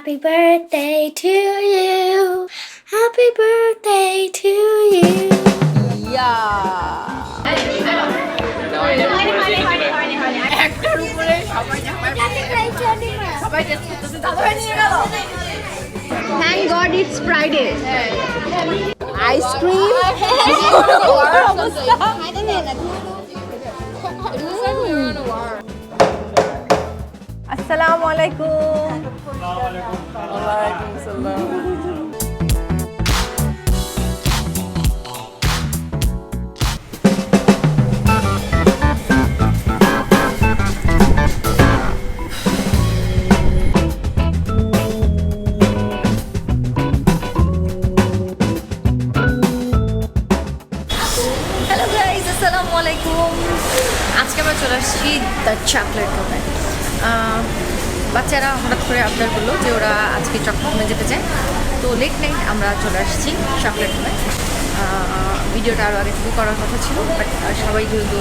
Happy birthday to you. Happy birthday to you. একটার উপরে সবাই সবাই টেস্ট করতেছে Thank God it's Friday. Ice cream. Assalamu alaikum. ওয়ালাইকুম আসসালাম Hello guys, assalamu alaikum. আজকে আমরা চলে আসছি দ্য চকলেট ক্যাফে। বাচ্চারা হঠাৎ করে আবদার করলো যে ওরা আজকে চকলেট ক্যাফে যেতে চায়, তো লেট নাইট আমরা চলে আসছি চকলেট ক্যাফে। ভিডিওটা আরও আগে থেকে করার কথা ছিল, বাট সবাই যেহেতু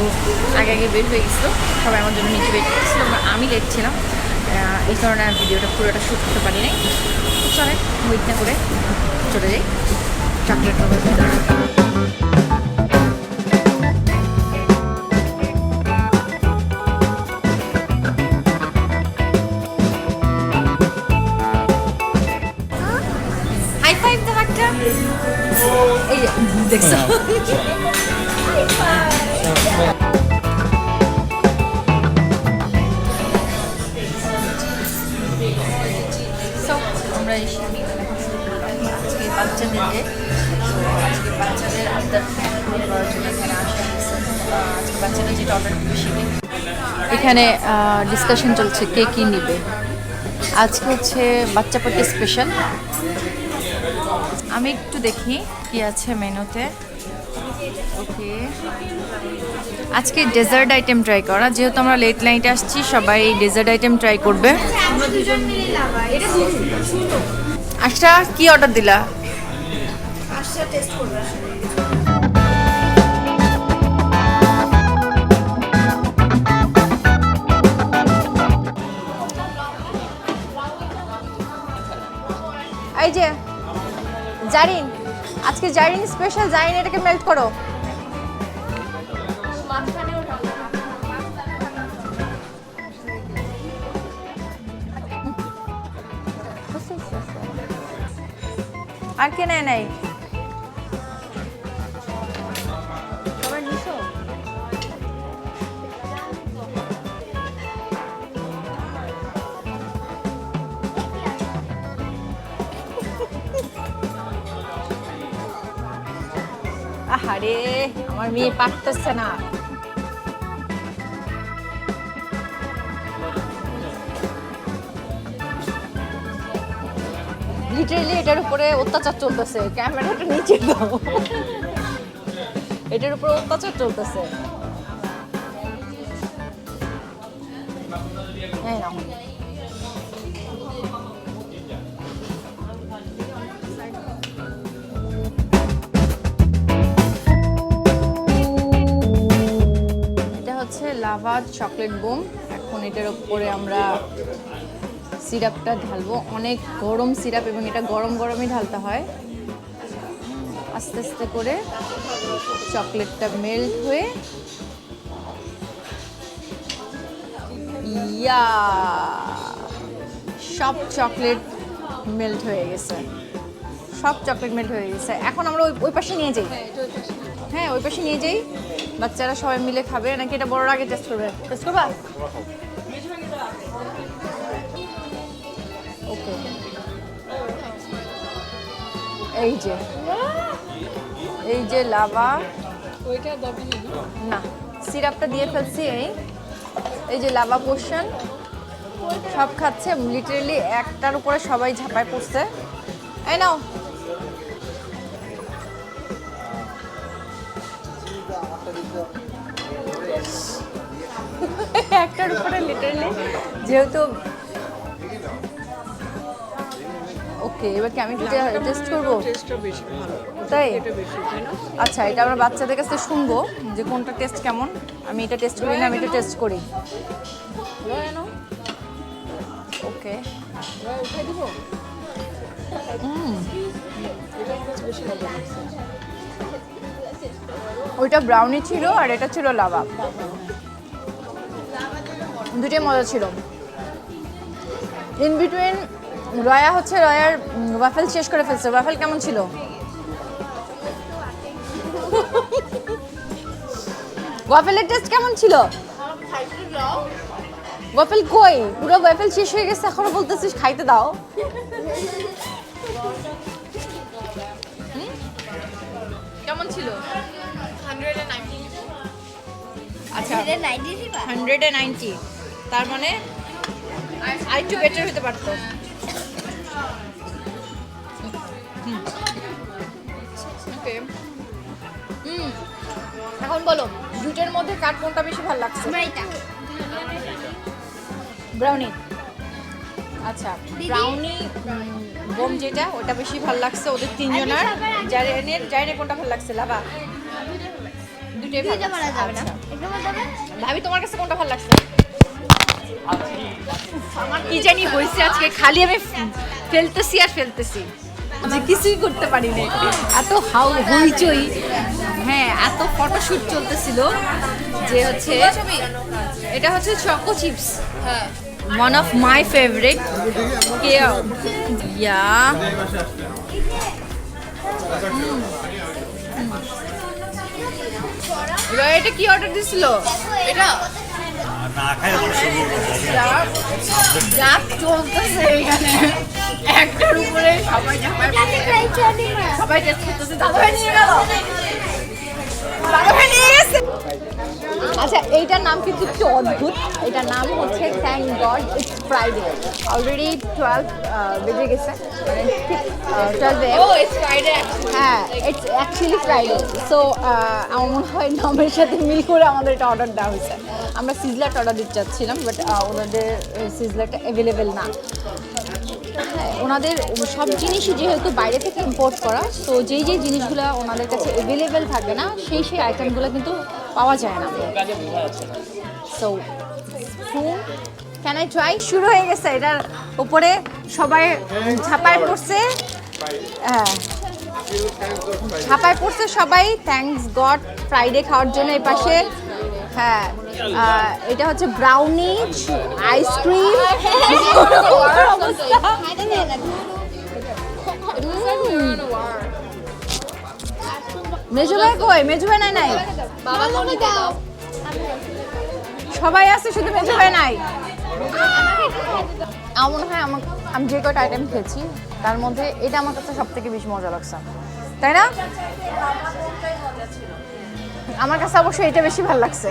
আগে আগে বের হয়ে গেছিলো, সবাই আমার জন্য নিচে বের করতেছিল, আমি লেট ছিলাম, এই কারণে ভিডিওটা পুরোটা শ্যুট করতে পারি নাই। চলে ওয়েট না করে চলে যাই চকলেট ক্যাফের ভিতরে। এই যে দেখছো, আমরা এসে আজকে বাচ্চাদেরকে আজকে বাচ্চাদের আবদার করার জন্য এখানে আসা হয়েছে। আজকে বাচ্চারা যেটা অর্ডার করবে সেটাই এখানে ডিসকাশন চলছে কে কী নিবে। আজকে হচ্ছে বাচ্চা পার্টি স্পেশাল। আমি একটু দেখি কি আছে মেনুতে। ওকে, আজকে ডেজার্ট আইটেম ট্রাই করা, যেহেতু আমরা লেট নাইটে আসছি সবাই ডেজার্ট আইটেম ট্রাই করবে। আচ্ছা, কি অর্ডার দিলা? এই যে জারিন, আজকে জারিন স্পেশাল, জারিন এটাকে মেল্ট করো। আর কে নেয় নাই? সবাই নিছো? আহারে, আমার মেয়ে পারতেছে না। লিটারেলি এটার উপরে অত্যাচার চলতেছে, ক্যামেরাটা নিচে দাও, এটার উপরে অত্যাচার চলতেছে। এই নাও। Lava chocolate bomb. এখন এটার উপরে আমরা সিরাপটা ঢালবো, অনেক গরম সিরাপ এবং এটা গরম গরমই ঢালতে হয়। আস্তে আস্তে করে চকলেটটা মেল্ট হয়ে সব চকলেট মেল্ট হয়ে গেছে, সব চকলেট মেল্ট হয়ে গেছে। এখন আমরা ওই পাশে নিয়ে যাই। হ্যাঁ, ওই পাশে নিয়ে যাই, বাচ্চারা সবাই মিলে খাবে। নাকি এটা বড়রা আগে টেস্ট করবে? টেস্ট করবা? ওকে, এই যে লাভা, না সিরাপটা দিয়ে ফেলছি। এই যে লাভা পোর্শন সব খাচ্ছে, লিটারেলি একটার উপরে সবাই ঝাঁপায় পড়ছে। এই নাও, একটার উপরে লিটারালি, যেহেতু ওকে। এবার কি আমি একটু টেস্ট করবো? তাই? আচ্ছা, এটা আমরা বাচ্চাদের কাছে শুনবো যে কোনটা টেস্ট কেমন। আমি এটা টেস্ট করি না, আমি এটা টেস্ট করি। ওকে, ওকে ওইটা ব্রাউনি ছিল আর এটা ছিল লাভা, দুটোই মজা ছিল। ইন বিটুইন রয়া হচ্ছে রয়ার ওয়াফেল শেষ করে ফেলছে। ওয়াফেল কেমন ছিল? ওয়াফেলের টেস্ট কেমন ছিল? ওয়াফেল কই? পুরো ওয়াফেল শেষ হয়ে গেছে, এখনো বলতেছিস খাইতে দাও। কেমন ছিল? 190 আচ্ছা 190, তার মানে আরেকটু বেটার হতে পারতো। এখন বলো দুটোর মধ্যে কার কোনটা বেশি ভালো লাগছে? ব্রাউনি। আচ্ছা ব্রাউনি বোম যেটা ওটা বেশি ভালো লাগছে ওদের তিনজনের। জাইনের কোনটা ভালো লাগছে? লাভা? দুটোই ভালো লাগছে। ভাবি তোমার কাছে কোনটা ভালো লাগছে? আমার কি জানি হয়েছে আজকে, খালি আমি ফেলতেছি আর ফেলতেছি, যে কিছুই করতে পারি না। এত হইচই, হ্যাঁ এত ফটোশুট চলতেছিল যে হচ্ছে এটা হচ্ছে choco chips, one of my favorite. Yeah. এটা কি অর্ডার দিছিল? এটা যা চলতেছে এখানে একটার উপরে সবাই সবাই টেস্ট করতেছে। দাদা ভাই নিয়ে গেল, দাদা ভাই নিয়ে গেছে। আচ্ছা এইটার নাম কিন্তু একটু অদ্ভুত। এটার নাম হচ্ছে thank God it's Friday. Already 12 বেজে গেছে, মানে ঠিক 12 ও ইটস ফ্রাইডে। হ্যাঁ ইটস অ্যাকচুয়ালি ফ্রাইডে। সো আমার মনে হয় নামের সাথে মিল করে আমাদের এটা অর্ডার দেওয়া হয়েছে। আমরা সিজলারটা অর্ডার দিতে চাচ্ছিলাম, বাট ওনাদের সিজলারটা অ্যাভেলেবেল না। হ্যাঁ ওনাদের সব জিনিসই যেহেতু বাইরে থেকে ইম্পোর্ট করা, সো যেই যেই জিনিসগুলো ওনাদের কাছে অ্যাভেলেবেল থাকে না সেই আইটেমগুলো কিন্তু পাওয়া যায় না। So can I try? শুরু হয়ে গেছে, এটার উপরে সবাই ঝাঁপায় পড়ছে। হ্যাঁ ঝাঁপায় পড়ছে সবাই থ্যাঙ্কস গড ফ্রাইডে খাওয়ার জন্য। এই পাশে হ্যাঁ এটা হচ্ছে ব্রাউনি আইসক্রিম। মেজু ভাই কই? মেজু ভাই নাই? সবাই আছে, শুধু মেজু ভাই নাই। আমার মনে হয় আমি যে কয়টা আইটেম খেয়েছি তার মধ্যে এটা আমার কাছে সব থেকে বেশি মজা লাগছে, তাই না? আমার কাছে অবশ্যই এটা বেশি ভালো লাগছে।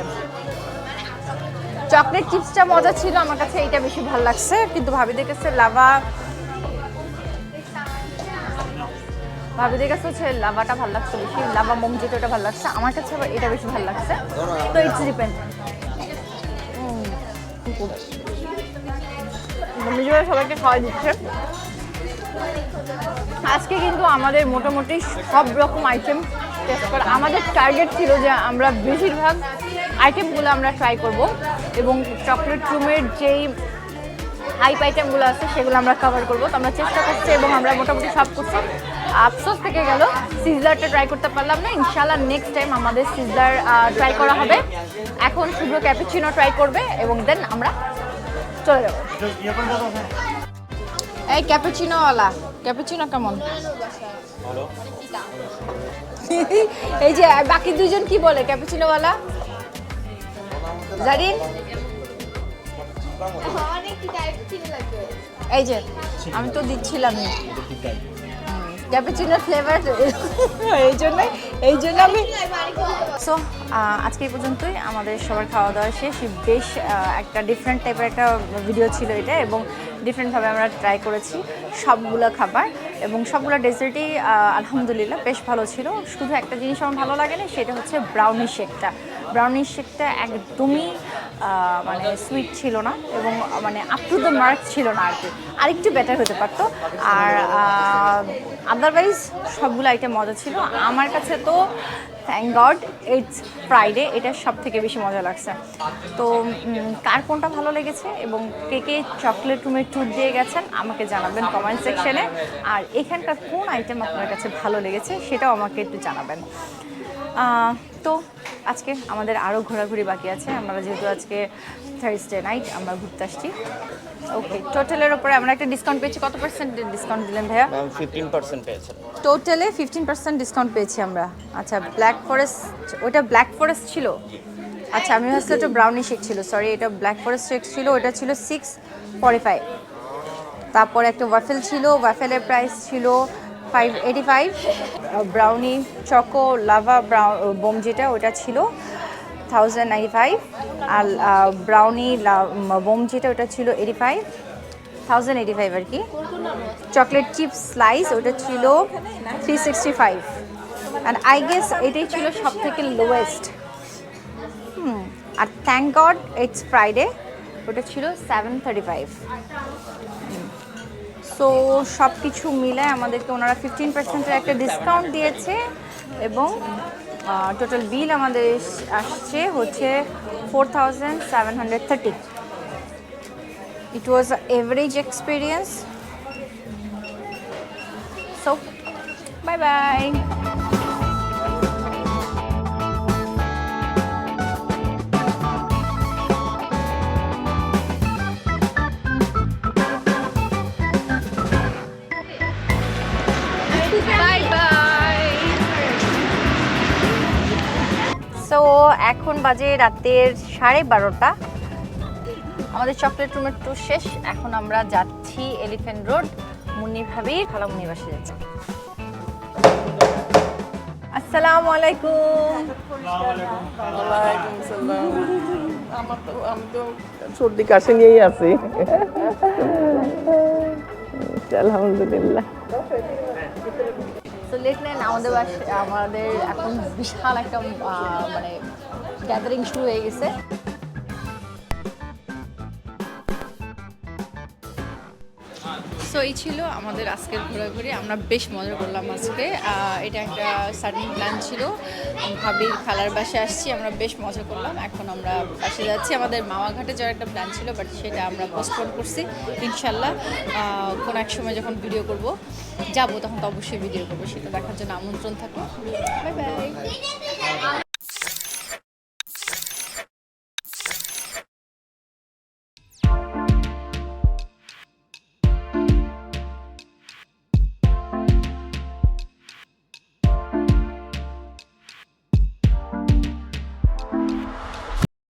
চকলেট চিপসটা মজা ছিল, আমার কাছে এটা বেশি ভালো লাগছে। কিন্তু ভাবিদের কাছে ভাবিদের কাছে হচ্ছে লাভাটা ভালো লাগছে বেশি। লাভা মোম যেটা ওটা ভালো লাগছে, আমার কাছে আবার এটা বেশি ভালো লাগছে। তো ইটস ডিপেন্ড। সবাইকে খাওয়া দিচ্ছে আজকে। কিন্তু আমাদের মোটামুটি সব রকম আইটেম টেস্ট করা। আমাদের টার্গেট ছিল যে আমরা বেশিরভাগ আইটেমগুলো আমরা ট্রাই করব এবং চকলেট রুমের যেই হাইপ আইটেমগুলো আছে সেগুলো আমরা কভার করবো। তো আমরা চেষ্টা করছি এবং আমরা মোটামুটি সব করছি। আফসোস থেকে গেল সিজলারটা ট্রাই করতে পারলাম না। ইনশাআল্লাহ নেক্সট টাইম আমাদের সিজলার ট্রাই করা হবে। এখন শুধু ক্যাপুচিনো ট্রাই করবে এবং দেন আমরা চলে যাবো। এই ক্যাপুচিনোওয়ালা, ক্যাপুচিনো কেমন? এই যে বাকি দুইজন কি বলে ক্যাপুচিনোওয়ালা? জারিন এই যে আমি তো দিচ্ছিলামই ক্যাপুচিনো ফ্লেভার, এই জন্য আমি। সো আজকে এই পর্যন্তই, আমাদের সবার খাওয়া দাওয়া শেষ। বেশ একটা ডিফারেন্ট টাইপের একটা ভিডিও ছিল এটা এবং ডিফারেন্টভাবে আমরা ট্রাই করেছি সবগুলো খাবার এবং সবগুলো ডেজার্টই আলহামদুলিল্লাহ বেশ ভালো ছিল। শুধু একটা জিনিস আমার ভালো লাগে না, সেটা হচ্ছে ব্রাউনি শেকটা। ব্রাউনি শেকটা একদমই মানে সুইট ছিল না এবং মানে আপ টু দ্য মার্ক ছিল না আর কি, আরেকটু বেটার হতে পারতো। আর আদারওয়াইজ সবগুলো আইটেম মজা ছিল আমার কাছে। তো থ্যাংক গড ইটস ফ্রাইডে, এটা সব থেকে বেশি মজা লাগছে। তো কার কোনটা ভালো লেগেছে এবং কে কে চকলেট রুমের ট্যুর দিয়ে গেছেন আমাকে জানাবেন কমেন্ট সেকশনে। আর এখানকার কোন আইটেম আপনার কাছে ভালো লেগেছে সেটাও আমাকে একটু জানাবেন। তো আজকে আমাদের আরও ঘোরাঘুরি বাকি আছে, আমরা যেহেতু আজকে থার্সডে নাইট আমরা ঘুরতে আসছি। ওকে, টোটালের উপরে আমরা একটা ডিসকাউন্ট পেয়েছি। কত পার্সেন্ট ডিসকাউন্ট দিলেন ভাইয়া? 15% পেয়েছেন। টোটালে 15% ডিসকাউন্ট পেয়েছি আমরা। আচ্ছা, ব্ল্যাক ফরেস্ট, ওটা ব্ল্যাক ফরেস্ট ছিল? আচ্ছা, আমি ভাবছি ওটা ব্রাউনি শেক ছিল, সরি, এটা ব্ল্যাক ফরেস্ট শেক ছিল, ওটা ছিল 645। তারপর একটা ওয়াফেল ছিল, ওয়াফেলের প্রাইস ছিল 585। ব্রাউনি চকো লাভা বোম যেটা, ওটা ছিল 1095। আর ব্রাউনি বোম যেটা, ওটা ছিল 1085 আর কি। চকলেট চিপস স্লাইস ওটা ছিল 365। অ্যান্ড আই গেস এটাই ছিল সব থেকে লোয়েস্ট। আর থ্যাংক গড ইটস ফ্রাইডে, ওটা ছিল 735। সো সব কিছু মিলে আমাদেরকে ওনারা 15%-এর একটা ডিসকাউন্ট দিয়েছে এবং টোটাল বিল আমাদের আসছে হচ্ছে 4730। It was an average experience. So, bye-bye. So এখন বাজে রাতের 12:30। আমাদের চকলেট রুমের ট্যুর শেষ, এখন আমরা যাচ্ছি এলিফ্যান্ট রোড, মুন্নি ভাবির খালামুনি বাসে যাচ্ছি। আসসালামু আলাইকুম। আমি তো সর্দি কাশি নিয়েই আছি। আলহামদুলিল্লাহ। তো লেট নাইট আমাদের এখন বিশাল একটা মানে গ্যাদারিং শুরু হয়ে গেছে। সো এই ছিল আমাদের আজকের ঘোরাঘুরি, আমরা বেশ মজা করলাম আজকে। এটা একটা সাডেন প্ল্যান ছিল, ভাবির খালার বাসায় আসছি, আমরা বেশ মজা করলাম। এখন আমরা বাসে যাচ্ছি, আমাদের মামাঘাটে যাওয়ার একটা প্ল্যান ছিল বাট সেটা আমরা পোস্টপোন করছি। ইনশাল্লাহ কোনো এক সময় যখন ভিডিও করব যাবো তখন তো অবশ্যই ভিডিও করবো, সেটা দেখার জন্য আমন্ত্রণ থাকলো। Bye bye.